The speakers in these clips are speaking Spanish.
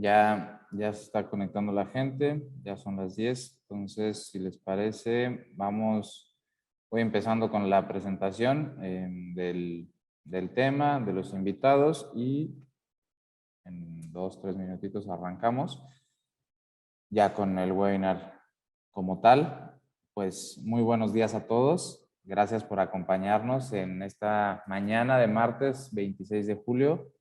Ya se está conectando la gente, ya son las 10. Entonces, si les parece, voy empezando con la presentación del tema, de los invitados y en 2, 3 minutitos arrancamos ya con el webinar como tal. Pues muy buenos días a todos. Gracias por acompañarnos en esta mañana de martes 26 de julio.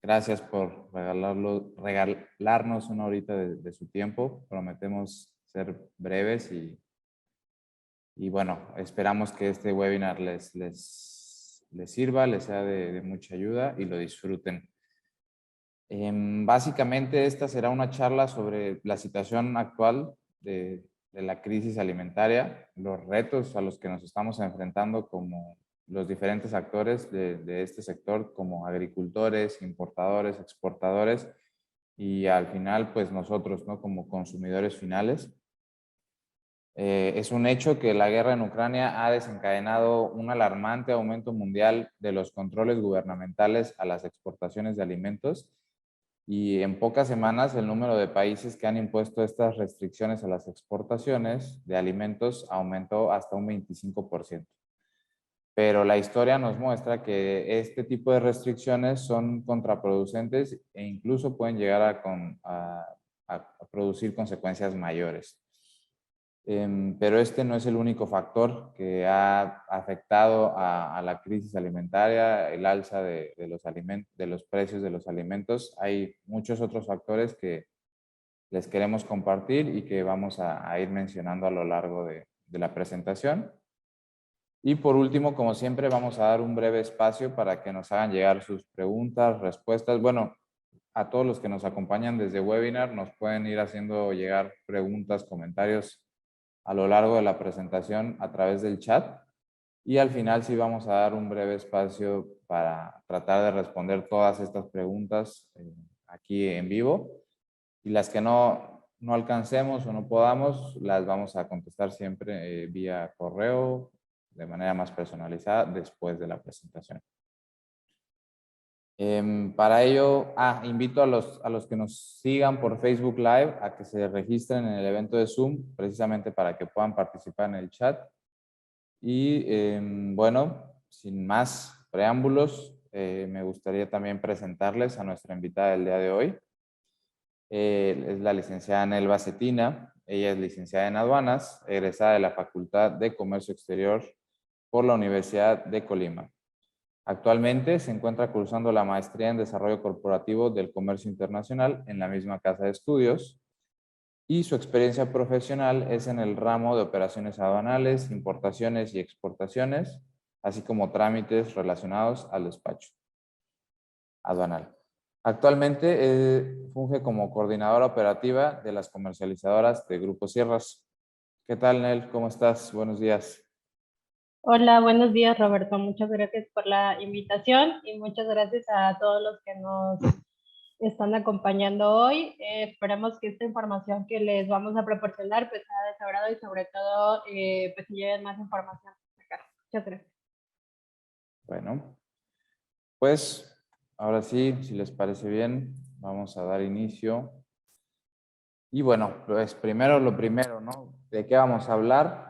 Gracias por regalarnos una horita de su tiempo. Prometemos ser breves y bueno, esperamos que este webinar les sirva, les sea de mucha ayuda y lo disfruten. Básicamente esta será una charla sobre la situación actual de la crisis alimentaria, los retos a los que nos estamos enfrentando como los diferentes actores de este sector, como agricultores, importadores, exportadores y al final pues nosotros, ¿no? Como consumidores finales. Es un hecho que la guerra en Ucrania ha desencadenado un alarmante aumento mundial de los controles gubernamentales a las exportaciones de alimentos y en pocas semanas el número de países que han impuesto estas restricciones a las exportaciones de alimentos aumentó hasta un 25%. Pero la historia nos muestra que este tipo de restricciones son contraproducentes e incluso pueden llegar a producir consecuencias mayores. Pero este no es el único factor que ha afectado a la crisis alimentaria, el alza de los precios de los alimentos. Hay muchos otros factores que les queremos compartir y que vamos a ir mencionando a lo largo de la presentación. Y por último, como siempre, vamos a dar un breve espacio para que nos hagan llegar sus preguntas, respuestas. Bueno, a todos los que nos acompañan desde webinar nos pueden ir haciendo llegar preguntas, comentarios a lo largo de la presentación a través del chat. Y al final sí vamos a dar un breve espacio para tratar de responder todas estas preguntas aquí en vivo. Y las que no alcancemos o no podamos, las vamos a contestar siempre vía correo de manera más personalizada después de la presentación. Para ello, invito a los que nos sigan por Facebook Live a que se registren en el evento de Zoom, precisamente para que puedan participar en el chat. Y bueno, sin más preámbulos, me gustaría también presentarles a nuestra invitada del día de hoy. Es la licenciada Nelva Cetina. Ella es licenciada en aduanas, egresada de la Facultad de Comercio Exterior por la Universidad de Colima. Actualmente se encuentra cursando la maestría en Desarrollo Corporativo del Comercio Internacional en la misma casa de estudios y su experiencia profesional es en el ramo de operaciones aduanales, importaciones y exportaciones, así como trámites relacionados al despacho aduanal. Actualmente funge como coordinadora operativa de las comercializadoras de Grupo Sierras. ¿Qué tal, Nel? ¿Cómo estás? Buenos días. Hola, buenos días, Roberto. Muchas gracias por la invitación y muchas gracias a todos los que nos están acompañando hoy. Esperemos que esta información que les vamos a proporcionar pues sea de su agrado y sobre todo pues lleven más información acá. Muchas gracias. Bueno, pues ahora sí, si les parece bien, vamos a dar inicio. Y bueno, pues primero lo primero, ¿no? ¿De qué vamos a hablar?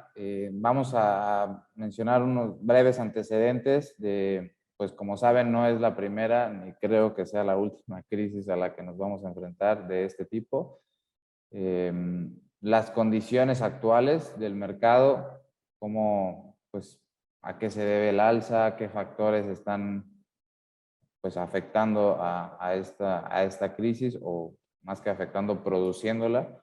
Vamos a mencionar unos breves antecedentes de, pues como saben, no es la primera ni creo que sea la última crisis a la que nos vamos a enfrentar de este tipo. Las condiciones actuales del mercado, cómo, pues, a qué se debe el alza, qué factores están, pues, afectando a esta crisis o más que afectando, produciéndola.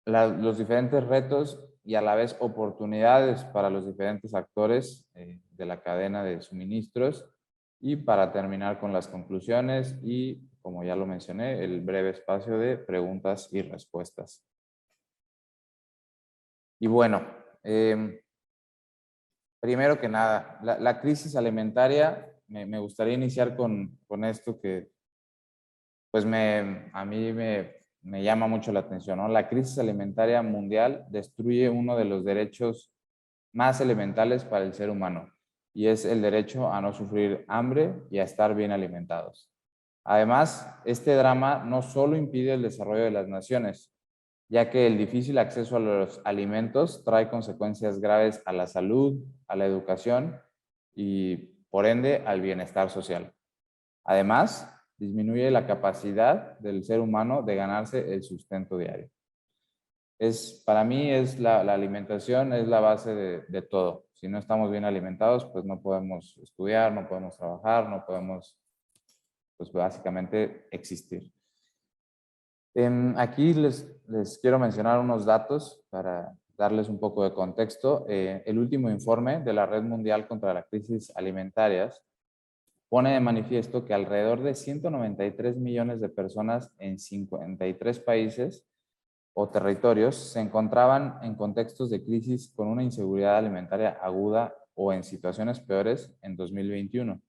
Los diferentes retos y a la vez oportunidades para los diferentes actores de la cadena de suministros y para terminar con las conclusiones y, como ya lo mencioné, el breve espacio de preguntas y respuestas. Y bueno, primero que nada, la crisis alimentaria, me gustaría iniciar con esto que pues a mí me llama mucho la atención, ¿no? La crisis alimentaria mundial destruye uno de los derechos más elementales para el ser humano y es el derecho a no sufrir hambre y a estar bien alimentados. Además, este drama no solo impide el desarrollo de las naciones, ya que el difícil acceso a los alimentos trae consecuencias graves a la salud, a la educación y, por ende, al bienestar social. Además, disminuye la capacidad del ser humano de ganarse el sustento diario. Para mí, la alimentación es la base de todo. Si no estamos bien alimentados, pues no podemos estudiar, no podemos trabajar, no podemos, pues básicamente, existir. Aquí les quiero mencionar unos datos para darles un poco de contexto. El último informe de la Red Mundial contra la Crisis Alimentarias pone de manifiesto que alrededor de 193 millones de personas en 53 países o territorios se encontraban en contextos de crisis con una inseguridad alimentaria aguda o en situaciones peores en 2021.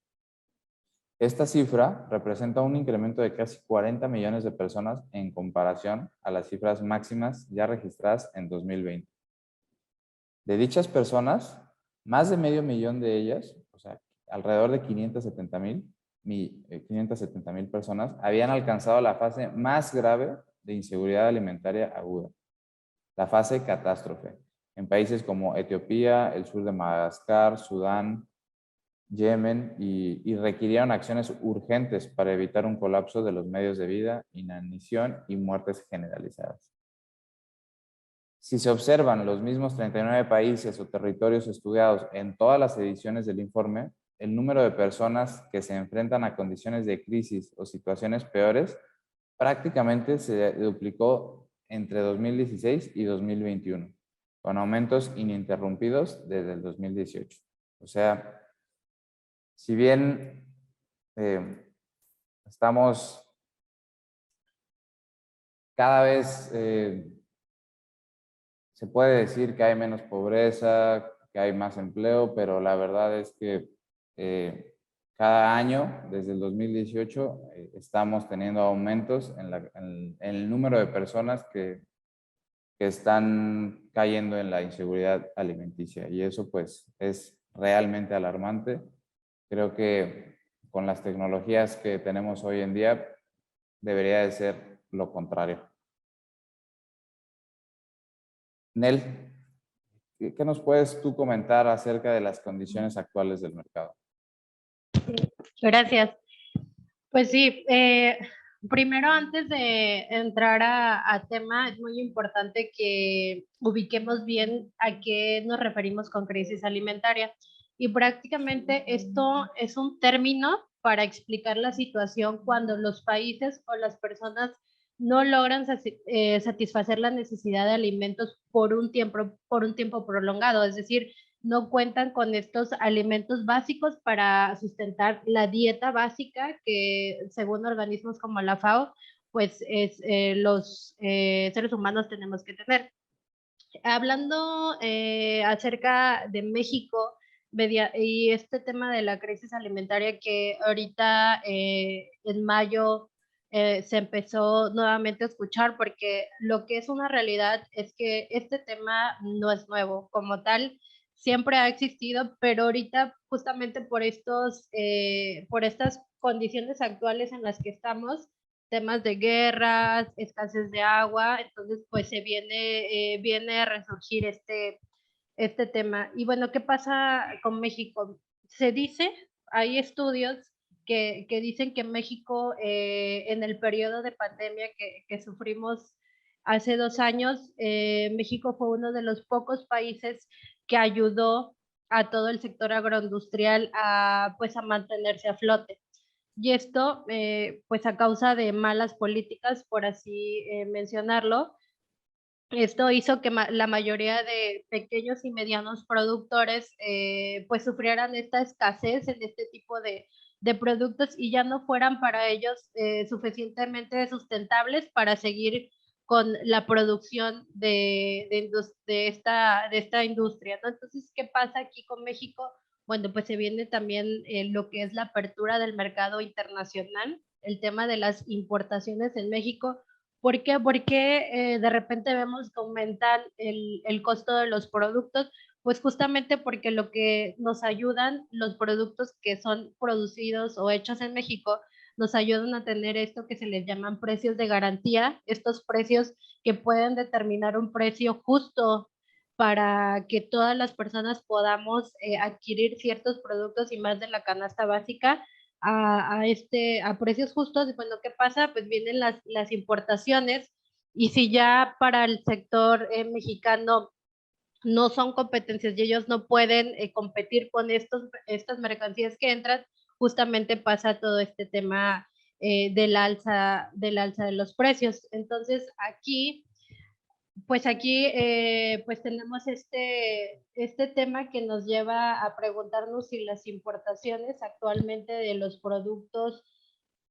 Esta cifra representa un incremento de casi 40 millones de personas en comparación a las cifras máximas ya registradas en 2020. De dichas personas, más de medio millón de ellas, o sea, alrededor de 570,000 personas, habían alcanzado la fase más grave de inseguridad alimentaria aguda, la fase catástrofe, en países como Etiopía, el sur de Madagascar, Sudán, Yemen, y requirieron acciones urgentes para evitar un colapso de los medios de vida, inanición y muertes generalizadas. Si se observan los mismos 39 países o territorios estudiados en todas las ediciones del informe, el número de personas que se enfrentan a condiciones de crisis o situaciones peores prácticamente se duplicó entre 2016 y 2021, con aumentos ininterrumpidos desde el 2018. O sea, si bien estamos cada vez, se puede decir que hay menos pobreza, que hay más empleo, pero la verdad es que cada año, desde el 2018, estamos teniendo aumentos en el número de personas que están cayendo en la inseguridad alimenticia, y eso pues es realmente alarmante. Creo que con las tecnologías que tenemos hoy en día debería de ser lo contrario. Nel, ¿qué nos puedes tú comentar acerca de las condiciones actuales del mercado? Gracias. Pues sí, primero antes de entrar a tema, es muy importante que ubiquemos bien a qué nos referimos con crisis alimentaria. Y prácticamente esto es un término para explicar la situación cuando los países o las personas no logran satisfacer la necesidad de alimentos por un tiempo prolongado, es decir, no cuentan con estos alimentos básicos para sustentar la dieta básica que, según organismos como la FAO, pues los seres humanos tenemos que tener. Hablando acerca de México y este tema de la crisis alimentaria que ahorita en mayo se empezó nuevamente a escuchar, porque lo que es una realidad es que este tema no es nuevo como tal, siempre ha existido, pero ahorita justamente por estas condiciones actuales en las que estamos, temas de guerras, escasez de agua, entonces pues viene a resurgir este tema. Y bueno, ¿qué pasa con México? Se dice, hay estudios que dicen que México en el periodo de pandemia que sufrimos hace 2 años, México fue uno de los pocos países que ayudó a todo el sector agroindustrial pues a mantenerse a flote. Y esto, pues a causa de malas políticas, por así mencionarlo, esto hizo que la mayoría de pequeños y medianos productores pues sufrieran esta escasez en este tipo de productos y ya no fueran para ellos suficientemente sustentables para seguir con la producción de esta industria, ¿no? Entonces, ¿qué pasa aquí con México? Bueno, pues se viene también lo que es la apertura del mercado internacional, el tema de las importaciones en México. ¿Por qué? Porque de repente vemos que aumentan el costo de los productos, pues justamente porque lo que nos ayudan los productos que son producidos o hechos en México nos ayudan a tener esto que se les llaman precios de garantía, estos precios que pueden determinar un precio justo para que todas las personas podamos adquirir ciertos productos y más de la canasta básica a precios justos. Y bueno, ¿qué pasa? Pues vienen las importaciones, y si ya para el sector mexicano no son competencias y ellos no pueden competir con estas mercancías que entran, justamente pasa todo este tema del alza de los precios. Entonces pues tenemos este tema que nos lleva a preguntarnos si las importaciones actualmente de los productos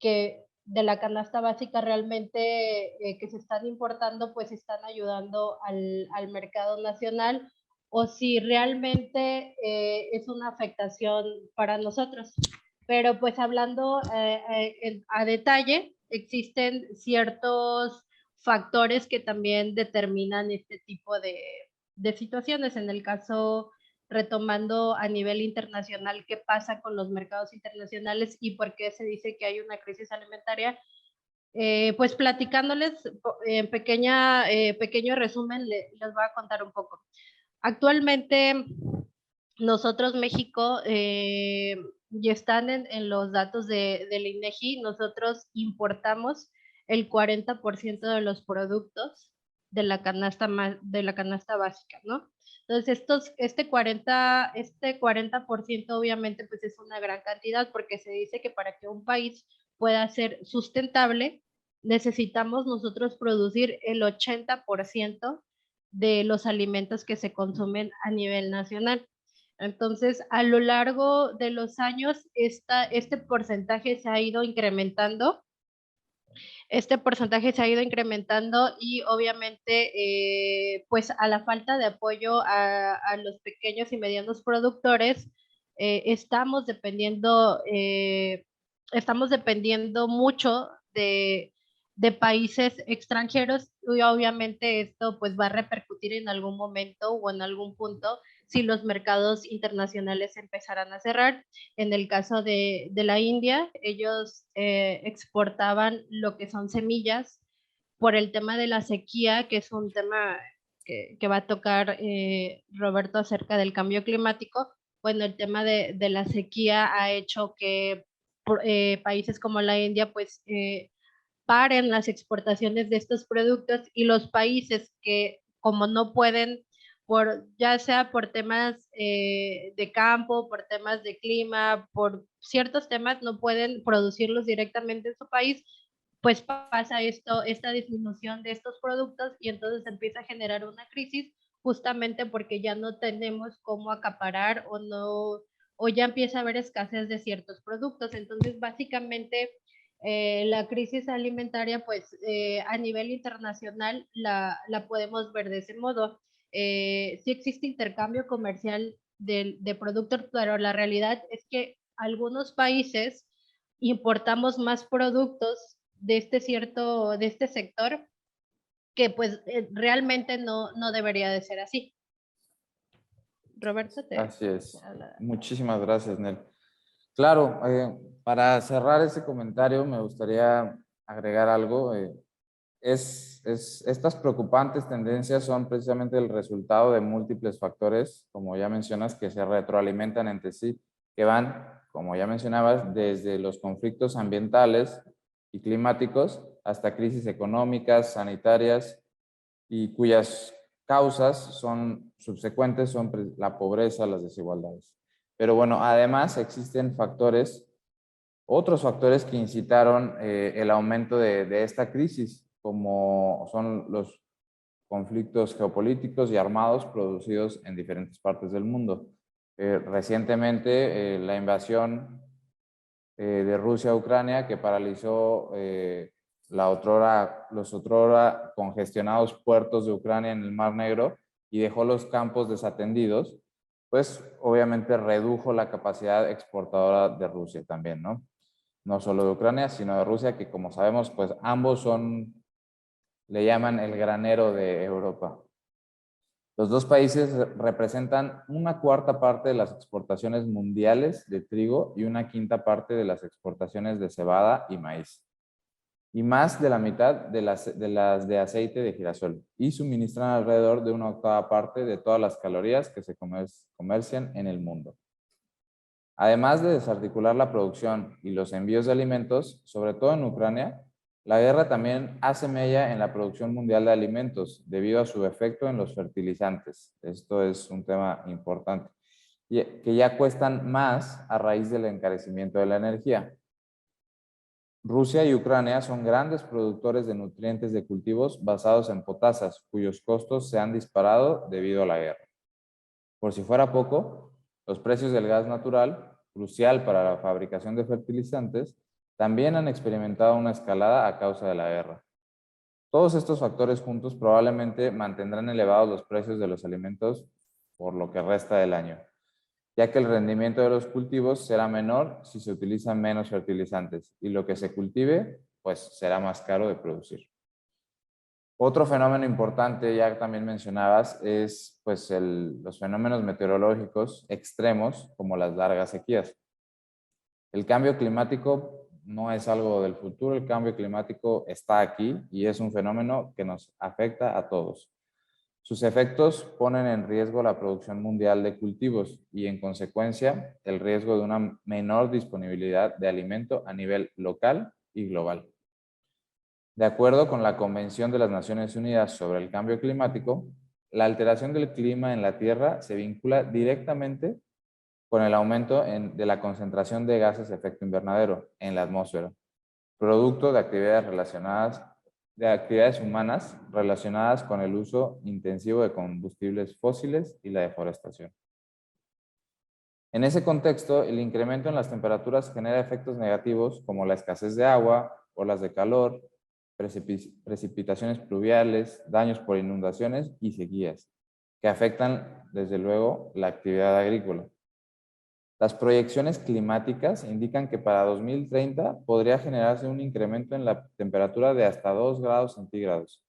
de la canasta básica realmente que se están importando, pues están ayudando al mercado nacional, o si realmente es una afectación para nosotros. Pero pues hablando a detalle, existen ciertos factores que también determinan este tipo de situaciones. En el caso, retomando a nivel internacional, ¿qué pasa con los mercados internacionales y por qué se dice que hay una crisis alimentaria? Pues platicándoles en pequeño resumen, les voy a contar un poco. Actualmente, nosotros, México, y están en los datos del INEGI, nosotros importamos el 40% de los productos de la canasta básica, ¿no? Entonces, este 40% obviamente pues es una gran cantidad, porque se dice que para que un país pueda ser sustentable, necesitamos nosotros producir el 80% de los alimentos que se consumen a nivel nacional. Entonces, a lo largo de los años, este porcentaje se ha ido incrementando. Y obviamente, pues a la falta de apoyo a los pequeños y medianos productores, estamos dependiendo mucho de países extranjeros, y obviamente esto pues va a repercutir en algún momento o en algún punto si los mercados internacionales empezaran a cerrar. En el caso de la India, ellos exportaban lo que son semillas por el tema de la sequía, que es un tema que va a tocar Roberto acerca del cambio climático. Bueno, el tema de la sequía ha hecho que países como la India pues paren las exportaciones de estos productos, y los países que como no pueden, ya sea por temas de campo, por temas de clima, por ciertos temas, no pueden producirlos directamente en su país, pues pasa esta disminución de estos productos, y entonces empieza a generar una crisis, justamente porque ya no tenemos cómo acaparar o ya empieza a haber escasez de ciertos productos. Entonces, básicamente, la crisis alimentaria, pues a nivel internacional la podemos ver de ese modo. Sí existe intercambio comercial de productos, pero la realidad es que algunos países importamos más productos de este sector, que pues realmente no debería de ser así. Roberto, Así es. Muchísimas gracias, Nel. Claro, para cerrar ese comentario me gustaría agregar algo. Estas preocupantes tendencias son precisamente el resultado de múltiples factores, como ya mencionas, que se retroalimentan entre sí, que van, como ya mencionabas, desde los conflictos ambientales y climáticos hasta crisis económicas, sanitarias, y cuyas causas son subsecuentes, son la pobreza, las desigualdades. Pero bueno, además existen otros factores que incitaron el aumento de esta crisis, como son los conflictos geopolíticos y armados producidos en diferentes partes del mundo. Recientemente, la invasión de Rusia a Ucrania, que paralizó los otrora congestionados puertos de Ucrania en el Mar Negro y dejó los campos desatendidos, pues obviamente redujo la capacidad exportadora de Rusia también, ¿no? No solo de Ucrania, sino de Rusia, que como sabemos, pues ambos le llaman el granero de Europa. Los dos países representan una cuarta parte de las exportaciones mundiales de trigo y una quinta parte de las exportaciones de cebada y maíz, y más de la mitad de las de aceite de girasol, y suministran alrededor de una octava parte de todas las calorías que se comercian en el mundo. Además de desarticular la producción y los envíos de alimentos, sobre todo en Ucrania, la guerra también hace mella en la producción mundial de alimentos debido a su efecto en los fertilizantes. Esto es un tema importante, que ya cuestan más a raíz del encarecimiento de la energía. Rusia y Ucrania son grandes productores de nutrientes de cultivos basados en potasas, cuyos costos se han disparado debido a la guerra. Por si fuera poco, los precios del gas natural, crucial para la fabricación de fertilizantes, también han experimentado una escalada a causa de la guerra. Todos estos factores juntos probablemente mantendrán elevados los precios de los alimentos por lo que resta del año, ya que el rendimiento de los cultivos será menor si se utilizan menos fertilizantes y lo que se cultive pues será más caro de producir. Otro fenómeno importante, ya también mencionabas, es pues los fenómenos meteorológicos extremos como las largas sequías. El cambio climático no es algo del futuro, el cambio climático está aquí y es un fenómeno que nos afecta a todos. Sus efectos ponen en riesgo la producción mundial de cultivos y, en consecuencia, el riesgo de una menor disponibilidad de alimento a nivel local y global. De acuerdo con la Convención de las Naciones Unidas sobre el Cambio Climático, la alteración del clima en la Tierra se vincula directamente con el aumento de la concentración de gases de efecto invernadero en la atmósfera, producto de actividades humanas relacionadas con el uso intensivo de combustibles fósiles y la deforestación. En ese contexto, el incremento en las temperaturas genera efectos negativos como la escasez de agua, olas de calor, precipitaciones pluviales, daños por inundaciones y sequías, que afectan, desde luego, la actividad agrícola. Las proyecciones climáticas indican que para 2030 podría generarse un incremento en la temperatura de hasta 2 grados centígrados,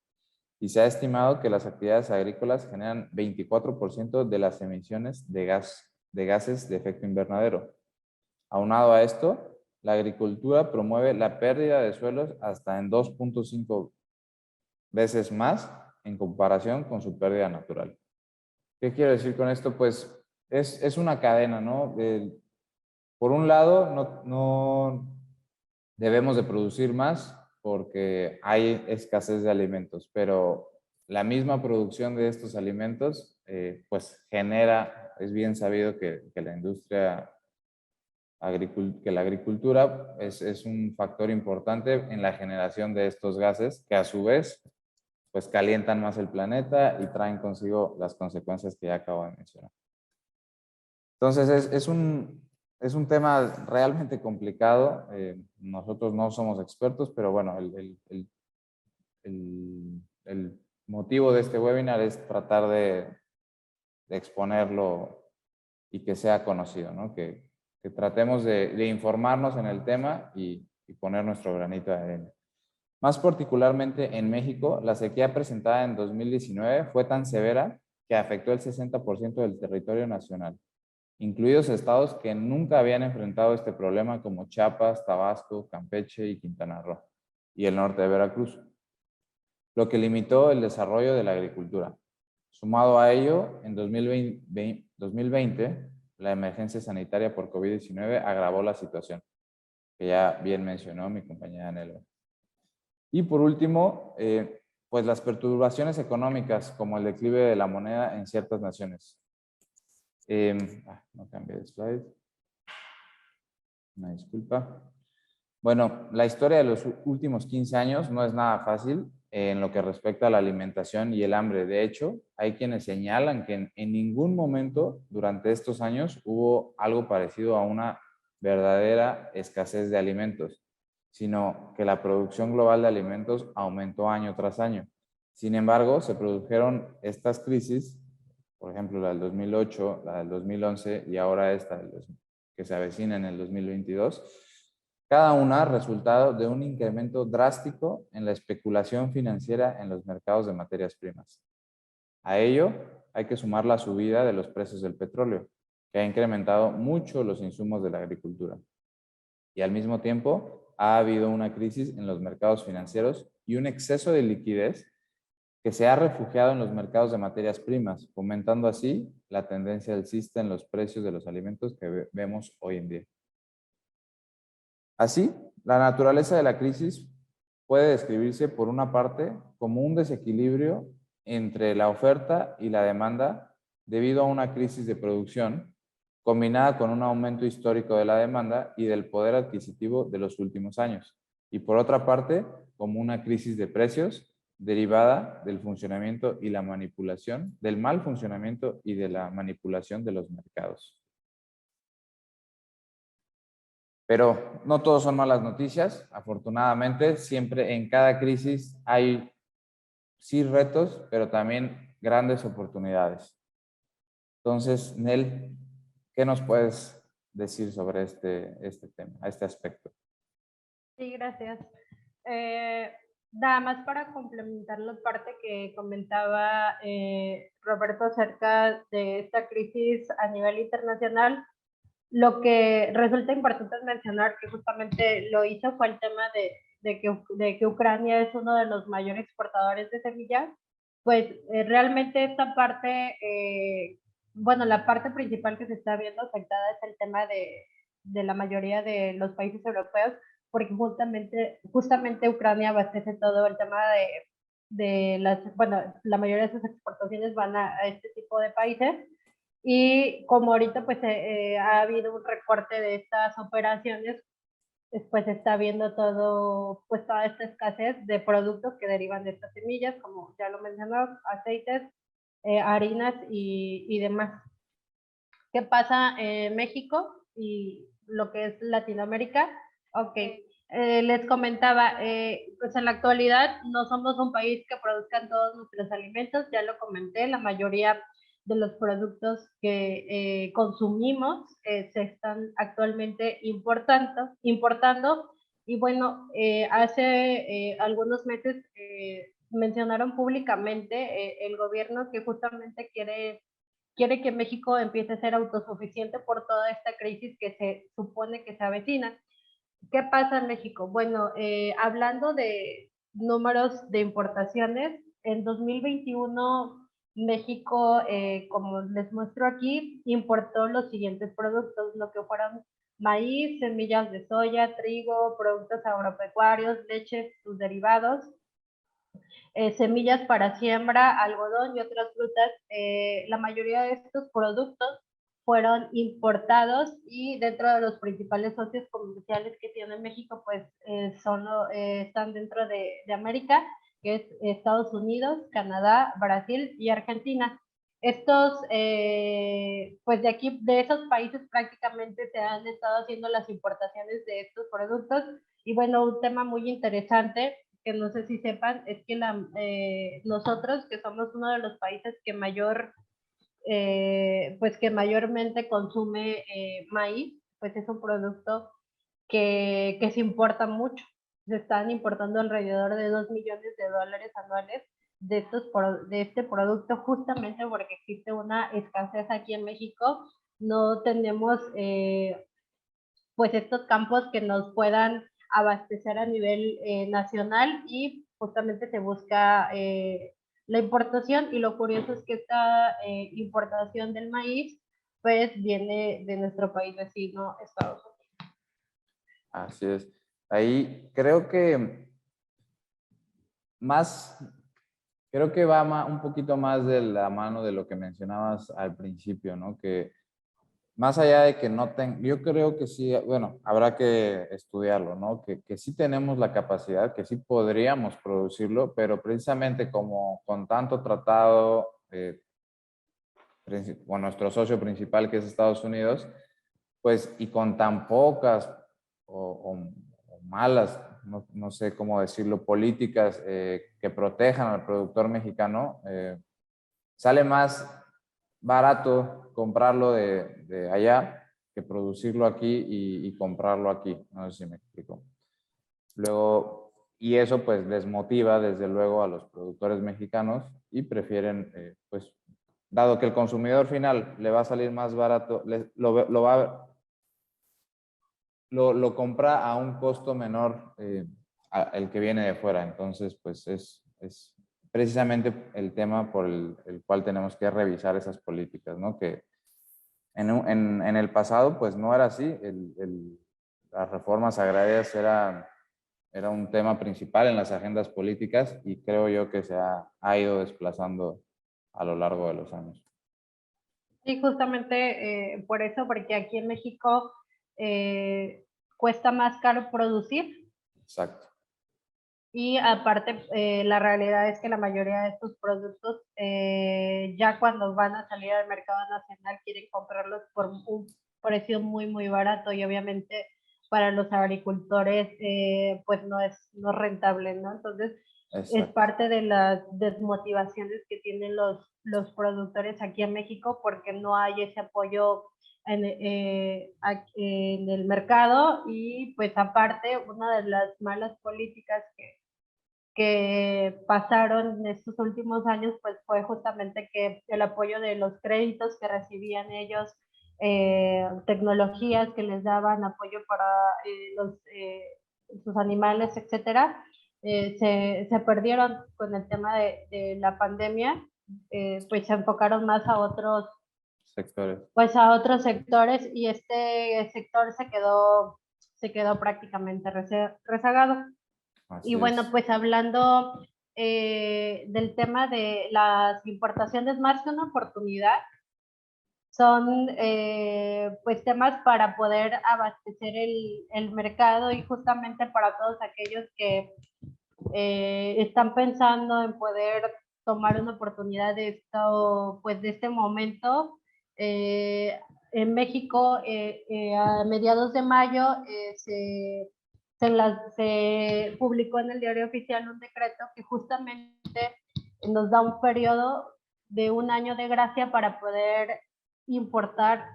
y se ha estimado que las actividades agrícolas generan 24% de las emisiones de gases de efecto invernadero. Aunado a esto, la agricultura promueve la pérdida de suelos hasta en 2.5 veces más en comparación con su pérdida natural. ¿Qué quiero decir con esto? Pues es una cadena, ¿no? Por un lado, no debemos de producir más porque hay escasez de alimentos, pero la misma producción de estos alimentos pues genera, es bien sabido que la industria que la agricultura es un factor importante en la generación de estos gases que a su vez pues calientan más el planeta y traen consigo las consecuencias que ya acabo de mencionar. Entonces es un tema realmente complicado. Nosotros no somos expertos, pero bueno, el motivo de este webinar es tratar de exponerlo y que sea conocido, ¿no? Que tratemos de informarnos en el tema y poner nuestro granito de arena. Más particularmente en México, la sequía presentada en 2019 fue tan severa que afectó el 60% del territorio nacional, incluidos estados que nunca habían enfrentado este problema como Chiapas, Tabasco, Campeche y Quintana Roo, y el norte de Veracruz, lo que limitó el desarrollo de la agricultura. Sumado a ello, en 2020, la emergencia sanitaria por COVID-19 agravó la situación, que ya bien mencionó mi compañera Nelva. Y por último, pues las perturbaciones económicas, como el declive de la moneda en ciertas naciones. No cambié de slide. Una disculpa. Bueno, la historia de los últimos 15 años no es nada fácil en lo que respecta a la alimentación y el hambre. De hecho, hay quienes señalan que en ningún momento durante estos años hubo algo parecido a una verdadera escasez de alimentos, sino que la producción global de alimentos aumentó año tras año. Sin embargo, se produjeron estas crisis, por ejemplo, la del 2008, la del 2011 y ahora esta que se avecina en el 2022, cada una resultado de un incremento drástico en la especulación financiera en los mercados de materias primas. A ello hay que sumar la subida de los precios del petróleo, que ha incrementado mucho los insumos de la agricultura. Y al mismo tiempo ha habido una crisis en los mercados financieros y un exceso de liquidez que se ha refugiado en los mercados de materias primas, fomentando así la tendencia alcista en los precios de los alimentos que vemos hoy en día. Así, la naturaleza de la crisis puede describirse por una parte como un desequilibrio entre la oferta y la demanda debido a una crisis de producción combinada con un aumento histórico de la demanda y del poder adquisitivo de los últimos años. Y por otra parte, como una crisis de precios derivada del funcionamiento y la manipulación, del mal funcionamiento y de la manipulación de los mercados. Pero no todos son malas noticias. Afortunadamente, siempre en cada crisis hay sí retos, pero también grandes oportunidades. Entonces, Nel, ¿qué nos puedes decir sobre este tema, este aspecto? Sí, gracias. Nada más para complementar la parte que comentaba Roberto acerca de esta crisis a nivel internacional, lo que resulta importante es mencionar que justamente lo hizo fue el tema de que Ucrania es uno de los mayores exportadores de semillas, pues realmente esta parte, bueno, la parte principal que se está viendo afectada es el tema de la mayoría de los países europeos, porque justamente Ucrania abastece todo el tema de las, bueno, la mayoría de sus exportaciones van a este tipo de países. Y como ahorita pues ha habido un recorte de estas operaciones, pues está viendo todo, pues toda esta escasez de productos que derivan de estas semillas, como ya lo mencionó, aceites, harinas y demás. ¿Qué pasa en México y lo que es Latinoamérica? Ok, les comentaba, pues en la actualidad no somos un país que produzcan todos nuestros alimentos, ya lo comenté, la mayoría de los productos que consumimos se están actualmente importando y bueno, hace algunos meses mencionaron públicamente el gobierno que justamente quiere que México empiece a ser autosuficiente por toda esta crisis que se supone que se avecina. ¿Qué pasa en México? Bueno, hablando de números de importaciones, en 2021 México, como les muestro aquí, importó los siguientes productos, lo que fueron maíz, semillas de soya, trigo, productos agropecuarios, leche, sus derivados, semillas para siembra, algodón y otras frutas. La mayoría de estos productos fueron importados y dentro de los principales socios comerciales que tiene México, pues están dentro de América, que es Estados Unidos, Canadá, Brasil y Argentina. Estos, pues de aquí, de esos países prácticamente se han estado haciendo las importaciones de estos productos. Y bueno, un tema muy interesante que no sé si sepan, es que nosotros, que somos uno de los países que pues que mayormente consume maíz, pues es un producto que se importa mucho. Se están importando alrededor de $2 millones anuales de este producto, justamente porque existe una escasez aquí en México. No tenemos pues estos campos que nos puedan abastecer a nivel nacional y justamente se busca la importación y lo curioso es que esta importación del maíz pues viene de nuestro país vecino, Estados Unidos. Así es. Ahí creo que va un poquito más de la mano de lo que mencionabas al principio, ¿no? Que más allá de que yo creo que sí, bueno, habrá que estudiarlo, ¿no? Que sí tenemos la capacidad, que sí podríamos producirlo, pero precisamente como con tanto tratado, con nuestro socio principal que es Estados Unidos, pues y con tan pocas o malas, no sé cómo decirlo, políticas que protejan al productor mexicano, sale más barato comprarlo de allá que producirlo aquí y comprarlo aquí. No sé si me explico. Luego, y eso pues desmotiva desde luego a los productores mexicanos y prefieren pues dado que el consumidor final le va a salir más barato, lo compra a un costo menor el que viene de fuera. Entonces, pues es precisamente el tema por el cual tenemos que revisar esas políticas, ¿no? Que en el pasado, pues no era así. Las reformas agrarias era un tema principal en las agendas políticas y creo yo que se ha ido desplazando a lo largo de los años. Sí, justamente por eso, porque aquí en México cuesta más caro producir. Exacto. Y aparte, la realidad es que la mayoría de estos productos, ya cuando van a salir al mercado nacional, quieren comprarlos por un precio muy, muy barato y obviamente para los agricultores, pues no es rentable, ¿no? Entonces, es parte de las desmotivaciones que tienen los productores aquí en México porque no hay ese apoyo en el mercado y pues aparte, una de las malas políticas que pasaron en estos últimos años, pues fue justamente que el apoyo de los créditos que recibían ellos, tecnologías que les daban apoyo para sus animales, etcétera, se perdieron con el tema de la pandemia, pues se enfocaron más a otros sectores. Pues a otros sectores y este sector se quedó prácticamente rezagado. Así Y bueno, es. pues hablando del tema de las importaciones más que una oportunidad, son pues temas para poder abastecer el mercado y justamente para todos aquellos que están pensando en poder tomar una oportunidad de esto, pues de este momento. En México, a mediados de mayo, se publicó en el Diario Oficial un decreto que justamente nos da un periodo de un año de gracia para poder importar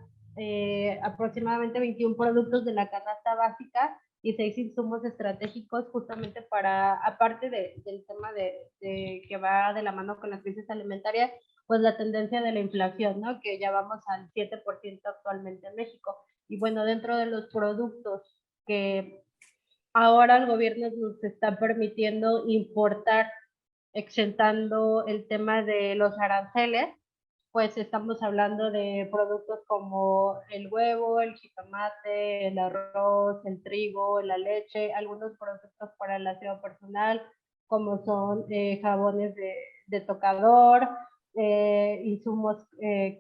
aproximadamente 21 productos de la canasta básica y 6 insumos estratégicos justamente para, aparte del tema de que va de la mano con la crisis alimentaria, pues la tendencia de la inflación, ¿no? Que ya vamos al 7% actualmente en México. Y bueno, dentro de los productos que ahora el gobierno nos está permitiendo importar, exentando el tema de los aranceles, pues estamos hablando de productos como el huevo, el jitomate, el arroz, el trigo, la leche, algunos productos para el aseo personal, como son jabones de tocador, insumos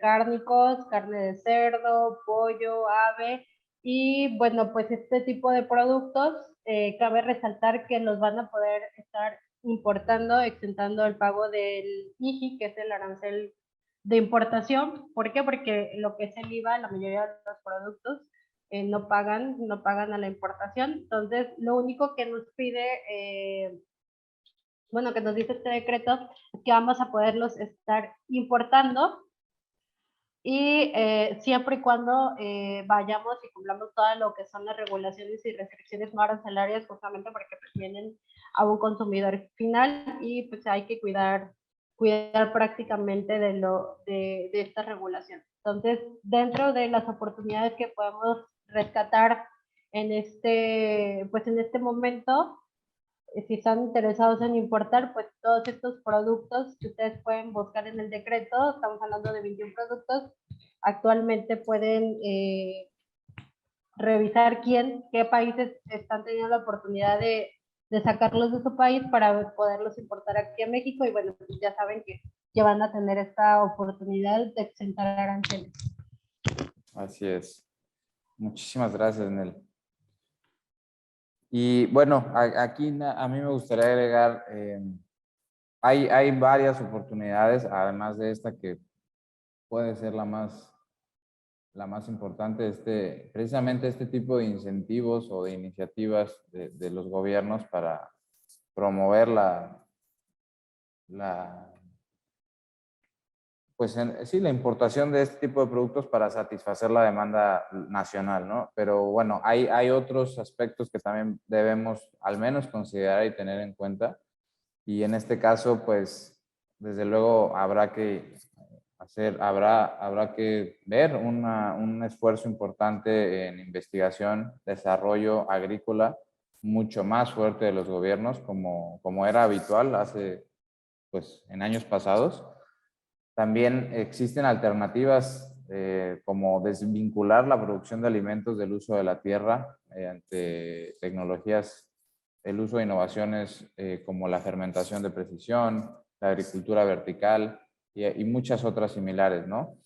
cárnicos, carne de cerdo, pollo, ave, y bueno, pues este tipo de productos, cabe resaltar que los van a poder estar importando, exentando el pago del IJI, que es el arancel de importación. ¿Por qué? Porque lo que es el IVA, la mayoría de los productos no pagan a la importación. Entonces, lo único que nos pide, bueno, que nos dice este decreto, es que vamos a poderlos estar importando y siempre y cuando vayamos y cumplamos todo lo que son las regulaciones y restricciones no arancelarias, justamente porque pues, vienen a un consumidor final y pues hay que cuidar prácticamente de esta regulación. Entonces, dentro de las oportunidades que podemos rescatar en este momento, si están interesados en importar, pues todos estos productos que ustedes pueden buscar en el decreto, estamos hablando de 21 productos, actualmente pueden revisar qué países están teniendo la oportunidad de sacarlos de su país para poderlos importar aquí a México y bueno, pues ya saben que van a tener esta oportunidad de exentar aranceles. Así es. Muchísimas gracias, Nel. Y bueno, aquí a mí me gustaría agregar, hay varias oportunidades, además de esta que puede ser la más importante, precisamente este tipo de incentivos o de iniciativas de los gobiernos para promover sí, la importación de este tipo de productos para satisfacer la demanda nacional, ¿no? Pero bueno, hay otros aspectos que también debemos al menos considerar y tener en cuenta. Y en este caso, pues, desde luego habrá que habrá que ver un esfuerzo importante en investigación, desarrollo agrícola, mucho más fuerte de los gobiernos, como era habitual pues, en años pasados. También existen alternativas como desvincular la producción de alimentos del uso de la tierra mediante tecnologías, el uso de innovaciones como la fermentación de precisión, la agricultura vertical y muchas otras similares, ¿no?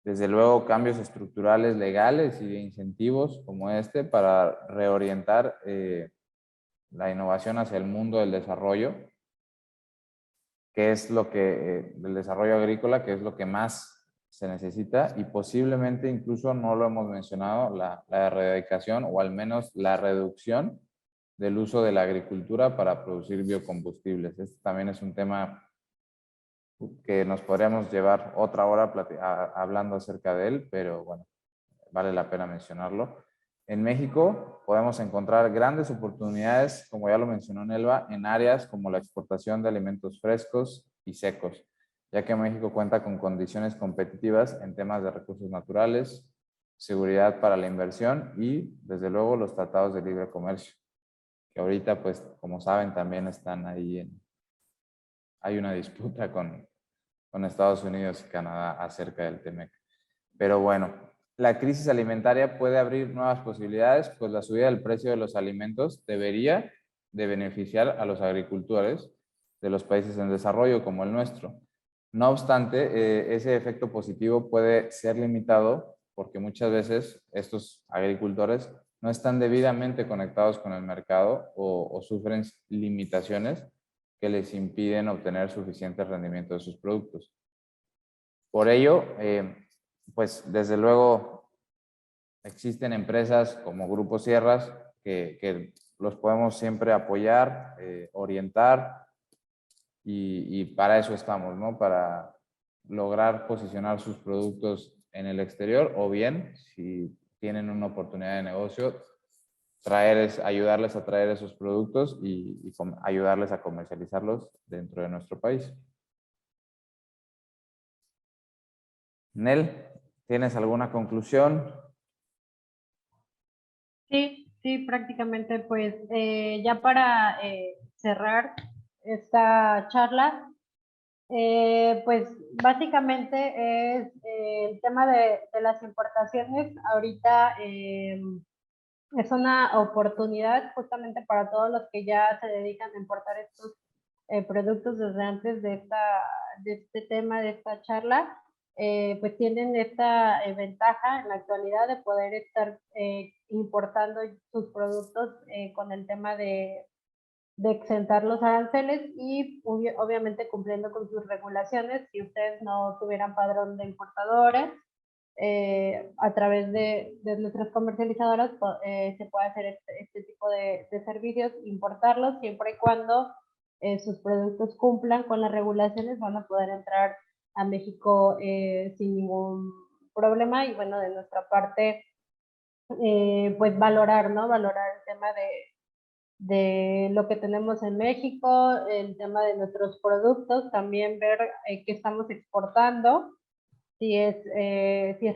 Desde luego, cambios estructurales legales y de incentivos como este para reorientar la innovación hacia el mundo del desarrollo, que es lo que, del desarrollo agrícola, que es lo que más se necesita, y posiblemente incluso no lo hemos mencionado, la erradicación o al menos la reducción del uso de la agricultura para producir biocombustibles. Este también es un tema que nos podríamos llevar otra hora hablando acerca de él, pero bueno, vale la pena mencionarlo. En México podemos encontrar grandes oportunidades, como ya lo mencionó Nelva, en áreas como la exportación de alimentos frescos y secos, ya que México cuenta con condiciones competitivas en temas de recursos naturales, seguridad para la inversión y, desde luego, los tratados de libre comercio, que ahorita, pues, como saben, también están ahí hay una disputa con Estados Unidos y Canadá acerca del TEMEC. Pero bueno, la crisis alimentaria puede abrir nuevas posibilidades, pues la subida del precio de los alimentos debería de beneficiar a los agricultores de los países en desarrollo como el nuestro. No obstante, ese efecto positivo puede ser limitado porque muchas veces estos agricultores no están debidamente conectados con el mercado o sufren limitaciones que les impiden obtener suficiente rendimiento de sus productos. Por ello, pues desde luego existen empresas como Grupo Sierras que los podemos siempre apoyar, orientar y para eso estamos, ¿no? Para lograr posicionar sus productos en el exterior o bien, si tienen una oportunidad de negocio, ayudarles a traer esos productos y ayudarles a comercializarlos dentro de nuestro país. Nel, ¿tienes alguna conclusión? Sí, prácticamente pues ya para cerrar esta charla, pues básicamente es el tema de las importaciones. Ahorita es una oportunidad justamente para todos los que ya se dedican a importar estos productos desde antes de este tema, de esta charla. Pues tienen esta ventaja en la actualidad de poder estar importando sus productos con el tema de exentar los aranceles y obviamente cumpliendo con sus regulaciones. Si ustedes no tuvieran padrón de importadores, a través de nuestras comercializadoras se puede hacer este tipo de servicios, importarlos siempre y cuando sus productos cumplan con las regulaciones, van a poder entrar a México sin ningún problema. Y bueno, de nuestra parte, pues valorar, ¿no? Valorar el tema de lo que tenemos en México, el tema de nuestros productos, también ver qué estamos exportando, si es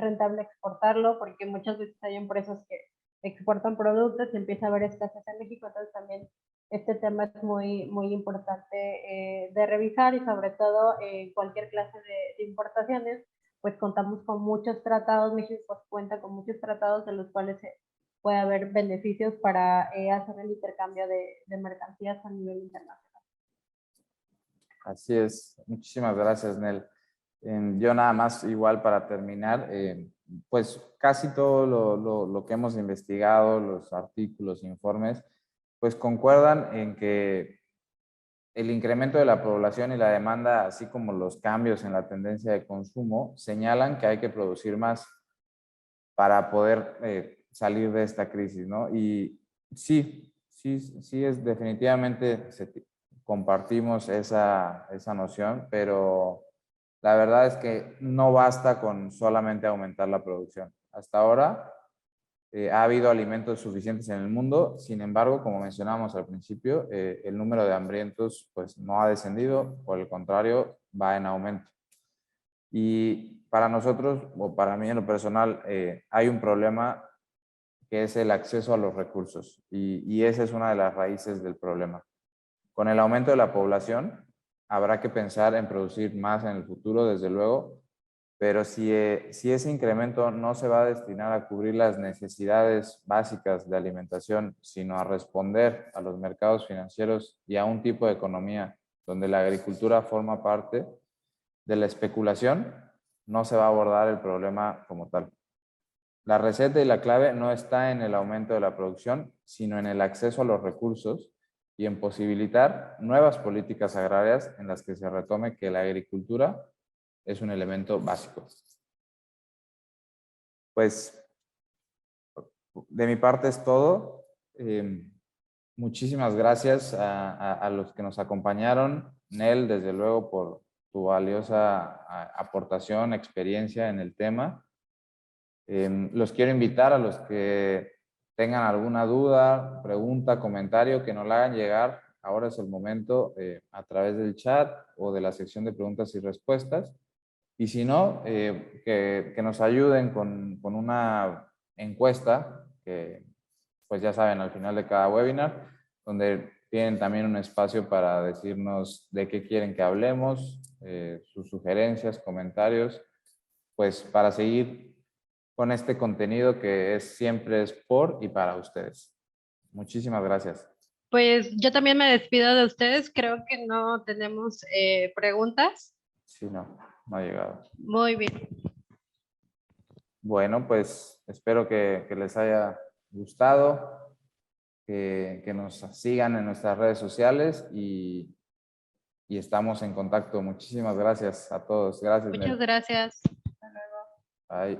rentable exportarlo, porque muchas veces hay empresas que exportan productos y empieza a haber escasez en México. Entonces también este tema es muy importante de revisar, y sobre todo en cualquier clase de importaciones, pues contamos con muchos tratados. México cuenta con muchos tratados de los cuales puede haber beneficios para hacer el intercambio de mercancías a nivel internacional. Así es. Muchísimas gracias, Nel. Yo nada más, igual para terminar, pues casi todo lo que hemos investigado, los artículos, informes, pues concuerdan en que el incremento de la población y la demanda, así como los cambios en la tendencia de consumo, señalan que hay que producir más para poder salir de esta crisis, ¿no? Y sí, es definitivamente compartimos esa noción, pero la verdad es que no basta con solamente aumentar la producción. Hasta ahora ha habido alimentos suficientes en el mundo, sin embargo, como mencionamos al principio, el número de hambrientos pues no ha descendido, por el contrario, va en aumento. Y para nosotros, o para mí en lo personal, hay un problema que es el acceso a los recursos. Y esa es una de las raíces del problema. Con el aumento de la población, habrá que pensar en producir más en el futuro, desde luego, pero si ese incremento no se va a destinar a cubrir las necesidades básicas de alimentación, sino a responder a los mercados financieros y a un tipo de economía donde la agricultura forma parte de la especulación, no se va a abordar el problema como tal. La receta y la clave no está en el aumento de la producción, sino en el acceso a los recursos y en posibilitar nuevas políticas agrarias en las que se retome que la agricultura es un elemento básico. Pues de mi parte es todo. Muchísimas gracias a los que nos acompañaron. Nel, desde luego, por tu valiosa aportación, experiencia en el tema. Los quiero invitar a los que tengan alguna duda, pregunta, comentario, que nos la hagan llegar. Ahora es el momento a través del chat o de la sección de preguntas y respuestas. Y si no, que nos ayuden con una encuesta, que pues ya saben, al final de cada webinar, donde tienen también un espacio para decirnos de qué quieren que hablemos, sus sugerencias, comentarios, pues para seguir con este contenido que siempre es por y para ustedes. Muchísimas gracias. Pues yo también me despido de ustedes. Creo que no tenemos preguntas. Sí, no ha llegado. Muy bien. Bueno, pues espero que les haya gustado, que nos sigan en nuestras redes sociales y estamos en contacto. Muchísimas gracias a todos. Gracias, Muchas Nel. gracias. Bye.